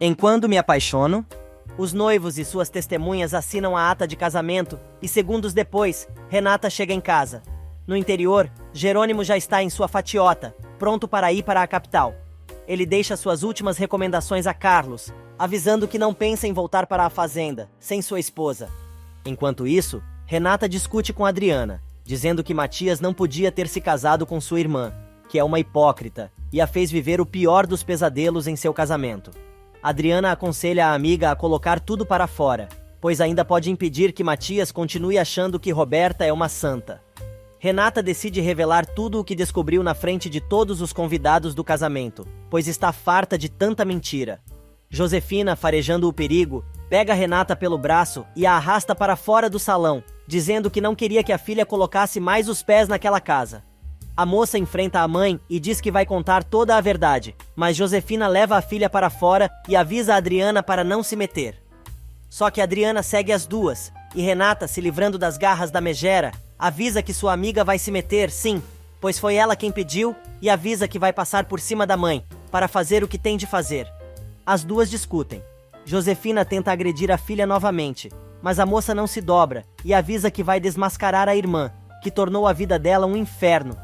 Enquanto me apaixono, os noivos e suas testemunhas assinam a ata de casamento e segundos depois, Renata chega em casa. No interior, Jerônimo já está em sua fatiota, pronto para ir para a capital. Ele deixa suas últimas recomendações a Carlos, avisando que não pensa em voltar para a fazenda, sem sua esposa. Enquanto isso, Renata discute com Adriana, dizendo que Matias não podia ter se casado com sua irmã, que é uma hipócrita, e a fez viver o pior dos pesadelos em seu casamento. Adriana aconselha a amiga a colocar tudo para fora, pois ainda pode impedir que Matias continue achando que Roberta é uma santa. Renata decide revelar tudo o que descobriu na frente de todos os convidados do casamento, pois está farta de tanta mentira. Josefina, farejando o perigo, pega Renata pelo braço e a arrasta para fora do salão, dizendo que não queria que a filha colocasse mais os pés naquela casa. A moça enfrenta a mãe e diz que vai contar toda a verdade, mas Josefina leva a filha para fora e avisa a Adriana para não se meter. Só que Adriana segue as duas, e Renata, se livrando das garras da megera, avisa que sua amiga vai se meter, sim, pois foi ela quem pediu, e avisa que vai passar por cima da mãe, para fazer o que tem de fazer. As duas discutem. Josefina tenta agredir a filha novamente, mas a moça não se dobra e avisa que vai desmascarar a irmã, que tornou a vida dela um inferno.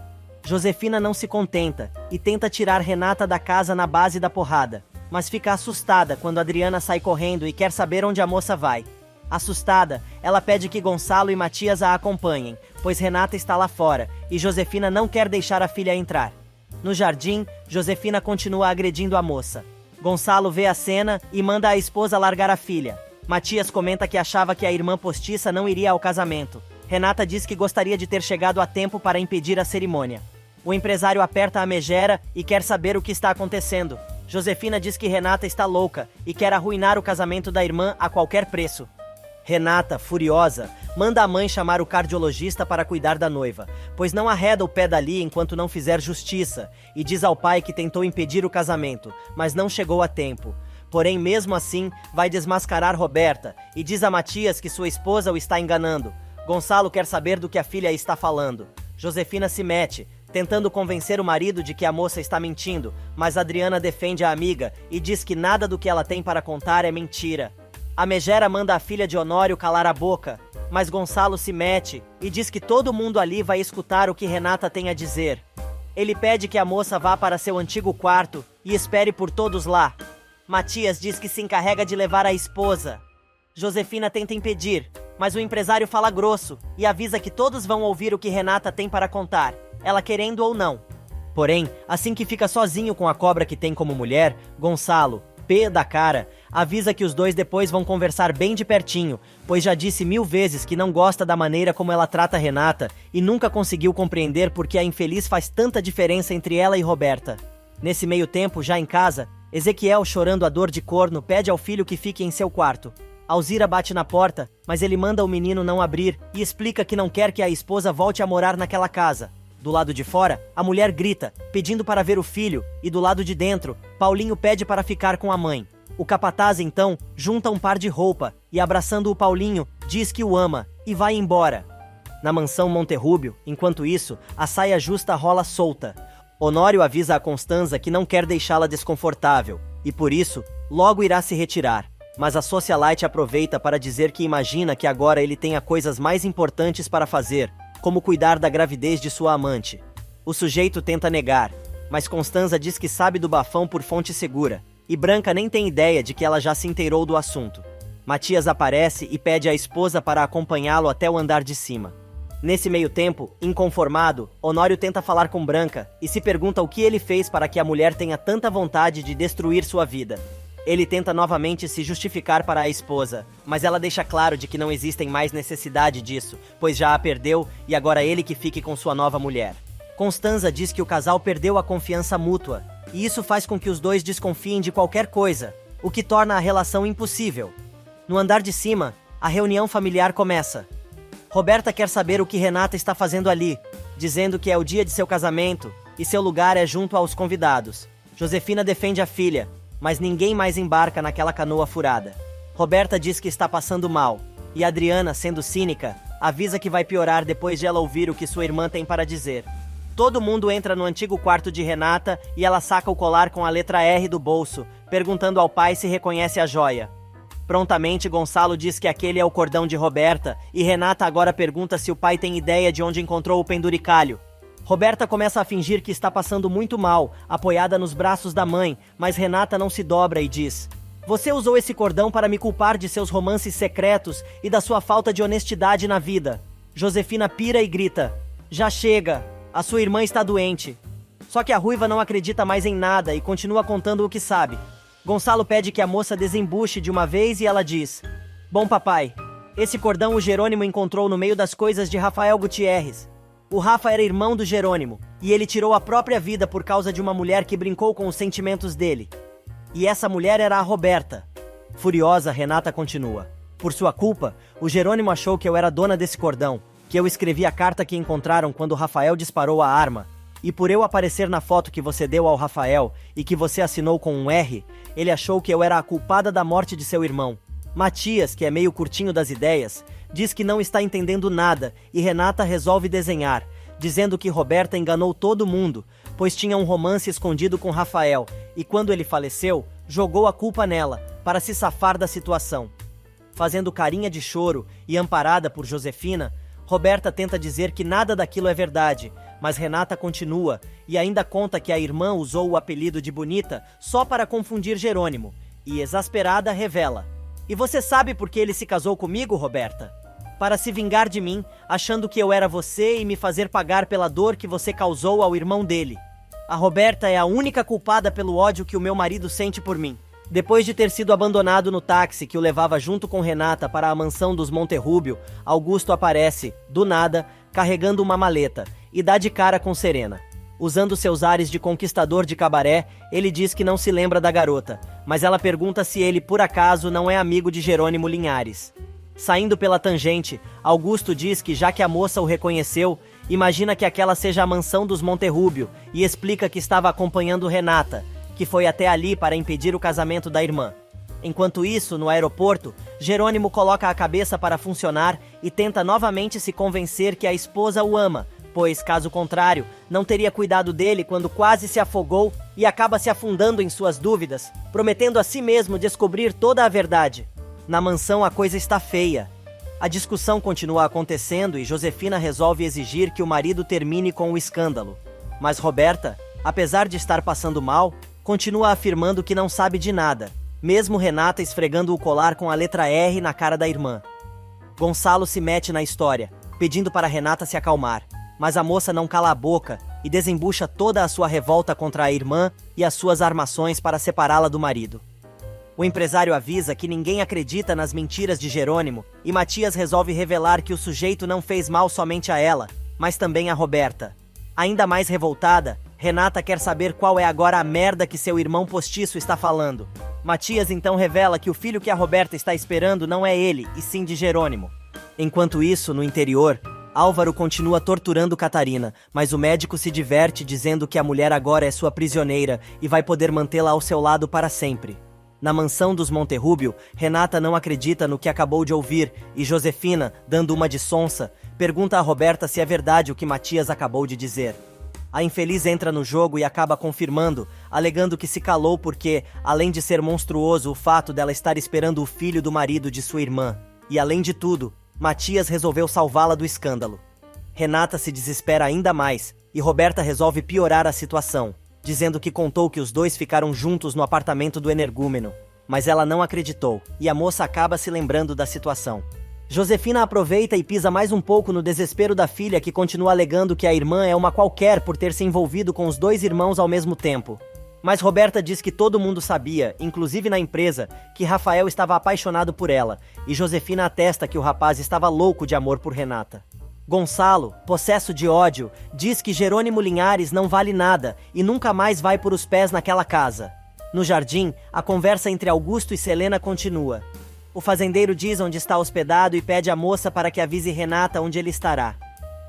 Josefina não se contenta e tenta tirar Renata da casa na base da porrada, mas fica assustada quando Adriana sai correndo e quer saber onde a moça vai. Assustada, ela pede que Gonçalo e Matias a acompanhem, pois Renata está lá fora e Josefina não quer deixar a filha entrar. No jardim, Josefina continua agredindo a moça. Gonçalo vê a cena e manda a esposa largar a filha. Matias comenta que achava que a irmã postiça não iria ao casamento. Renata diz que gostaria de ter chegado a tempo para impedir a cerimônia. O empresário aperta a megera e quer saber o que está acontecendo. Josefina diz que Renata está louca e quer arruinar o casamento da irmã a qualquer preço. Renata, furiosa, manda a mãe chamar o cardiologista para cuidar da noiva, pois não arreda o pé dali enquanto não fizer justiça, e diz ao pai que tentou impedir o casamento, mas não chegou a tempo. Porém, mesmo assim, vai desmascarar Roberta e diz a Matias que sua esposa o está enganando. Gonçalo quer saber do que a filha está falando. Josefina se mete, tentando convencer o marido de que a moça está mentindo, mas Adriana defende a amiga e diz que nada do que ela tem para contar é mentira. A megera manda a filha de Honório calar a boca, mas Gonçalo se mete e diz que todo mundo ali vai escutar o que Renata tem a dizer. Ele pede que a moça vá para seu antigo quarto e espere por todos lá. Matias diz que se encarrega de levar a esposa. Josefina tenta impedir, mas o empresário fala grosso e avisa que todos vão ouvir o que Renata tem para contar, ela querendo ou não. Porém, assim que fica sozinho com a cobra que tem como mulher, Gonçalo, pé da cara, avisa que os dois depois vão conversar bem de pertinho, pois já disse 1000 vezes que não gosta da maneira como ela trata Renata e nunca conseguiu compreender por que a infeliz faz tanta diferença entre ela e Roberta. Nesse meio tempo, já em casa, Ezequiel, chorando a dor de corno, pede ao filho que fique em seu quarto. Alzira bate na porta, mas ele manda o menino não abrir e explica que não quer que a esposa volte a morar naquela casa. Do lado de fora, a mulher grita, pedindo para ver o filho, e do lado de dentro, Paulinho pede para ficar com a mãe. O capataz, então, junta um par de roupa e, abraçando o Paulinho, diz que o ama e vai embora. Na mansão Monterrúbio, enquanto isso, a saia justa rola solta. Honório avisa a Constanza que não quer deixá-la desconfortável, e por isso, logo irá se retirar. Mas a socialite aproveita para dizer que imagina que agora ele tenha coisas mais importantes para fazer, como cuidar da gravidez de sua amante. O sujeito tenta negar, mas Constanza diz que sabe do bafão por fonte segura, e Branca nem tem ideia de que ela já se inteirou do assunto. Matias aparece e pede à esposa para acompanhá-lo até o andar de cima. Nesse meio tempo, inconformado, Honório tenta falar com Branca e se pergunta o que ele fez para que a mulher tenha tanta vontade de destruir sua vida. Ele tenta novamente se justificar para a esposa, mas ela deixa claro de que não existem mais necessidade disso, pois já a perdeu e agora ele que fique com sua nova mulher. Constanza diz que o casal perdeu a confiança mútua, e isso faz com que os dois desconfiem de qualquer coisa, o que torna a relação impossível. No andar de cima, a reunião familiar começa. Roberta quer saber o que Renata está fazendo ali, dizendo que é o dia de seu casamento e seu lugar é junto aos convidados. Josefina defende a filha, mas ninguém mais embarca naquela canoa furada. Roberta diz que está passando mal, e Adriana, sendo cínica, avisa que vai piorar depois de ela ouvir o que sua irmã tem para dizer. Todo mundo entra no antigo quarto de Renata e ela saca o colar com a letra R do bolso, perguntando ao pai se reconhece a joia. Prontamente, Gonçalo diz que aquele é o cordão de Roberta e Renata agora pergunta se o pai tem ideia de onde encontrou o penduricalho. Roberta começa a fingir que está passando muito mal, apoiada nos braços da mãe, mas Renata não se dobra e diz: "Você usou esse cordão para me culpar de seus romances secretos e da sua falta de honestidade na vida." Josefina pira e grita: "Já chega, a sua irmã está doente." Só que a ruiva não acredita mais em nada e continua contando o que sabe. Gonçalo pede que a moça desembuche de uma vez e ela diz: "Bom papai, esse cordão o Jerônimo encontrou no meio das coisas de Rafael Gutierrez. O Rafa era irmão do Jerônimo, e ele tirou a própria vida por causa de uma mulher que brincou com os sentimentos dele. E essa mulher era a Roberta." Furiosa, Renata continua: "Por sua culpa, o Jerônimo achou que eu era dona desse cordão, que eu escrevi a carta que encontraram quando Rafael disparou a arma. E por eu aparecer na foto que você deu ao Rafael e que você assinou com um R, ele achou que eu era a culpada da morte de seu irmão." Matias, que é meio curtinho das ideias, diz que não está entendendo nada e Renata resolve desenhar, dizendo que Roberta enganou todo mundo, pois tinha um romance escondido com Rafael e quando ele faleceu, jogou a culpa nela, para se safar da situação. Fazendo carinha de choro e amparada por Josefina, Roberta tenta dizer que nada daquilo é verdade, mas Renata continua e ainda conta que a irmã usou o apelido de Bonita só para confundir Jerônimo, e exasperada revela: "E você sabe por que ele se casou comigo, Roberta? Para se vingar de mim, achando que eu era você e me fazer pagar pela dor que você causou ao irmão dele. A Roberta é a única culpada pelo ódio que o meu marido sente por mim." Depois de ter sido abandonado no táxi que o levava junto com Renata para a mansão dos Monterrubio, Augusto aparece, do nada, carregando uma maleta, e dá de cara com Serena. Usando seus ares de conquistador de cabaré, ele diz que não se lembra da garota, mas ela pergunta se ele, por acaso, não é amigo de Jerônimo Linhares. Saindo pela tangente, Augusto diz que já que a moça o reconheceu, imagina que aquela seja a mansão dos Monterrubio e explica que estava acompanhando Renata, que foi até ali para impedir o casamento da irmã. Enquanto isso, no aeroporto, Jerônimo coloca a cabeça para funcionar e tenta novamente se convencer que a esposa o ama, pois, caso contrário, não teria cuidado dele quando quase se afogou e acaba se afundando em suas dúvidas, prometendo a si mesmo descobrir toda a verdade. Na mansão a coisa está feia. A discussão continua acontecendo e Josefina resolve exigir que o marido termine com o escândalo. Mas Roberta, apesar de estar passando mal, continua afirmando que não sabe de nada, mesmo Renata esfregando o colar com a letra R na cara da irmã. Gonçalo se mete na história, pedindo para Renata se acalmar, mas a moça não cala a boca e desembucha toda a sua revolta contra a irmã e as suas armações para separá-la do marido. O empresário avisa que ninguém acredita nas mentiras de Jerônimo e Matias resolve revelar que o sujeito não fez mal somente a ela, mas também a Roberta. Ainda mais revoltada, Renata quer saber qual é agora a merda que seu irmão postiço está falando. Matias então revela que o filho que a Roberta está esperando não é ele, e sim de Jerônimo. Enquanto isso, no interior, Álvaro continua torturando Catarina, mas o médico se diverte dizendo que a mulher agora é sua prisioneira e vai poder mantê-la ao seu lado para sempre. Na mansão dos Monterrubio, Renata não acredita no que acabou de ouvir e Josefina, dando uma de sonsa, pergunta a Roberta se é verdade o que Matias acabou de dizer. A infeliz entra no jogo e acaba confirmando, alegando que se calou porque, além de ser monstruoso o fato dela estar esperando o filho do marido de sua irmã, e além de tudo, Matias resolveu salvá-la do escândalo. Renata se desespera ainda mais e Roberta resolve piorar a situação, dizendo que contou que os dois ficaram juntos no apartamento do energúmeno, mas ela não acreditou e a moça acaba se lembrando da situação. Josefina aproveita e pisa mais um pouco no desespero da filha, que continua alegando que a irmã é uma qualquer por ter se envolvido com os dois irmãos ao mesmo tempo. Mas Roberta diz que todo mundo sabia, inclusive na empresa, que Rafael estava apaixonado por ela, e Josefina atesta que o rapaz estava louco de amor por Renata. Gonçalo, possesso de ódio, diz que Jerônimo Linhares não vale nada e nunca mais vai por os pés naquela casa. No jardim, a conversa entre Augusto e Selena continua. O fazendeiro diz onde está hospedado e pede à moça para que avise Renata onde ele estará.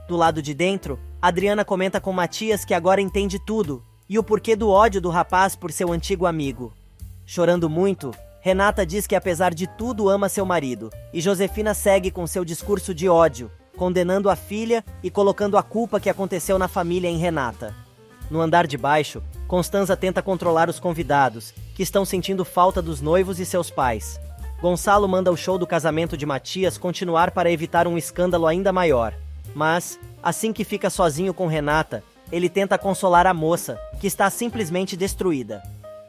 Do lado de dentro, Adriana comenta com Matias que agora entende tudo e o porquê do ódio do rapaz por seu antigo amigo. Chorando muito, Renata diz que apesar de tudo ama seu marido, e Josefina segue com seu discurso de ódio, condenando a filha e colocando a culpa que aconteceu na família em Renata. No andar de baixo, Constanza tenta controlar os convidados, que estão sentindo falta dos noivos e seus pais. Gonçalo manda o show do casamento de Matias continuar para evitar um escândalo ainda maior. Mas, assim que fica sozinho com Renata, ele tenta consolar a moça, que está simplesmente destruída.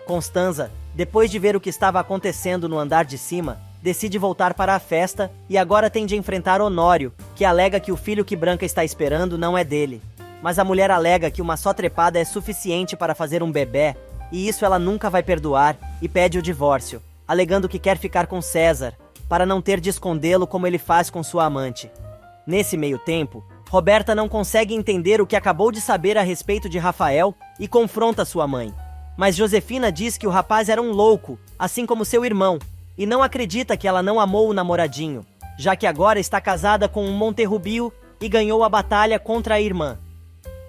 Constanza, depois de ver o que estava acontecendo no andar de cima, decide voltar para a festa e agora tem de enfrentar Honório, que alega que o filho que Branca está esperando não é dele. Mas a mulher alega que uma só trepada é suficiente para fazer um bebê, e isso ela nunca vai perdoar, e pede o divórcio, alegando que quer ficar com César, para não ter de escondê-lo como ele faz com sua amante. Nesse meio tempo, Roberta não consegue entender o que acabou de saber a respeito de Rafael e confronta sua mãe. Mas Josefina diz que o rapaz era um louco, assim como seu irmão, e não acredita que ela não amou o namoradinho, já que agora está casada com um Monterrubio e ganhou a batalha contra a irmã.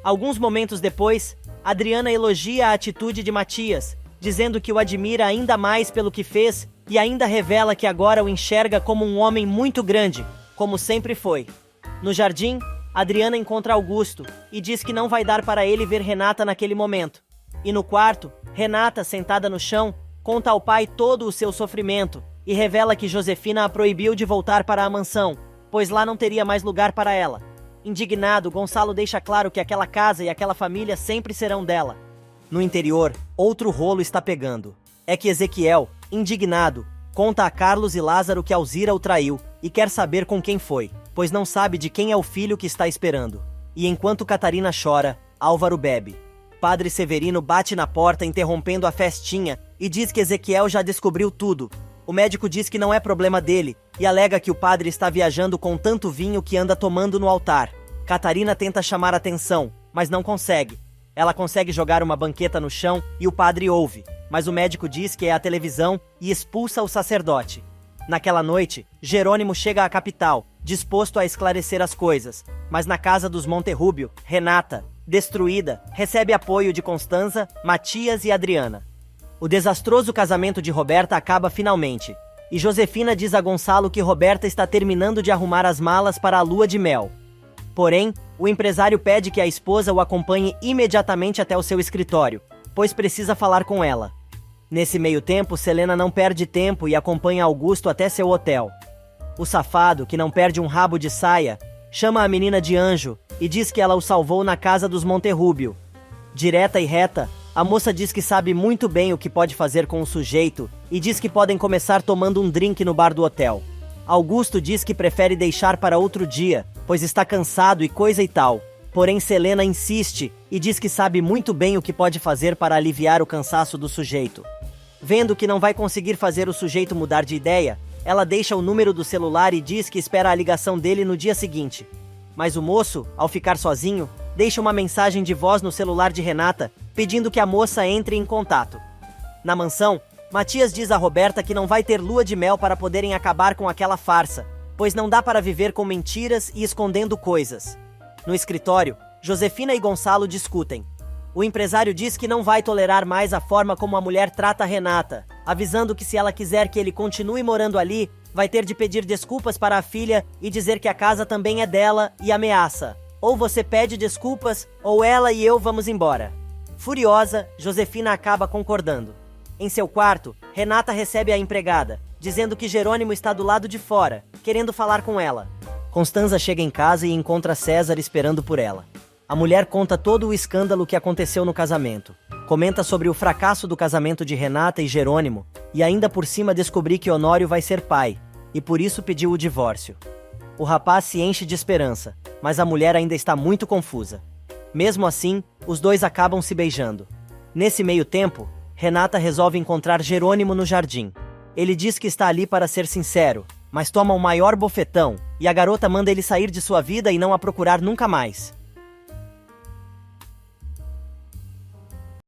Alguns momentos depois, Adriana elogia a atitude de Matias, dizendo que o admira ainda mais pelo que fez e ainda revela que agora o enxerga como um homem muito grande, como sempre foi. No jardim, Adriana encontra Augusto e diz que não vai dar para ele ver Renata naquele momento. E no quarto, Renata, sentada no chão, conta ao pai todo o seu sofrimento e revela que Josefina a proibiu de voltar para a mansão, pois lá não teria mais lugar para ela. Indignado, Gonçalo deixa claro que aquela casa e aquela família sempre serão dela. No interior, outro rolo está pegando. É que Ezequiel, indignado, conta a Carlos e Lázaro que Alzira o traiu e quer saber com quem foi, pois não sabe de quem é o filho que está esperando. E enquanto Catarina chora, Álvaro bebe. Padre Severino bate na porta interrompendo a festinha e diz que Ezequiel já descobriu tudo. O médico diz que não é problema dele e alega que o padre está viajando com tanto vinho que anda tomando no altar. Catarina tenta chamar atenção, mas não consegue. Ela consegue jogar uma banqueta no chão e o padre ouve, mas o médico diz que é a televisão e expulsa o sacerdote. Naquela noite, Jerônimo chega à capital, disposto a esclarecer as coisas, mas na casa dos Monterrubio, Renata, destruída, recebe apoio de Constanza, Matias e Adriana. O desastroso casamento de Roberta acaba finalmente, e Josefina diz a Gonçalo que Roberta está terminando de arrumar as malas para a lua de mel. Porém, o empresário pede que a esposa o acompanhe imediatamente até o seu escritório, pois precisa falar com ela. Nesse meio tempo, Selena não perde tempo e acompanha Augusto até seu hotel. O safado, que não perde um rabo de saia, chama a menina de anjo e diz que ela o salvou na casa dos Monterrubio. Direta e reta, a moça diz que sabe muito bem o que pode fazer com o sujeito e diz que podem começar tomando um drink no bar do hotel. Augusto diz que prefere deixar para outro dia, pois está cansado e coisa e tal. Porém, Selena insiste e diz que sabe muito bem o que pode fazer para aliviar o cansaço do sujeito. Vendo que não vai conseguir fazer o sujeito mudar de ideia, ela deixa o número do celular e diz que espera a ligação dele no dia seguinte. Mas o moço, ao ficar sozinho, deixa uma mensagem de voz no celular de Renata, pedindo que a moça entre em contato. Na mansão, Matias diz a Roberta que não vai ter lua de mel para poderem acabar com aquela farsa, pois não dá para viver com mentiras e escondendo coisas. No escritório, Josefina e Gonçalo discutem. O empresário diz que não vai tolerar mais a forma como a mulher trata a Renata, avisando que se ela quiser que ele continue morando ali, vai ter de pedir desculpas para a filha e dizer que a casa também é dela e ameaça. Ou você pede desculpas, ou ela e eu vamos embora. Furiosa, Josefina acaba concordando. Em seu quarto, Renata recebe a empregada, dizendo que Jerônimo está do lado de fora, querendo falar com ela. Constanza chega em casa e encontra César esperando por ela. A mulher conta todo o escândalo que aconteceu no casamento. Comenta sobre o fracasso do casamento de Renata e Jerônimo, e ainda por cima descobri que Honório vai ser pai, e por isso pediu o divórcio. O rapaz se enche de esperança, mas a mulher ainda está muito confusa. Mesmo assim, os dois acabam se beijando. Nesse meio tempo, Renata resolve encontrar Jerônimo no jardim. Ele diz que está ali para ser sincero, mas toma o maior bofetão, e a garota manda ele sair de sua vida e não a procurar nunca mais.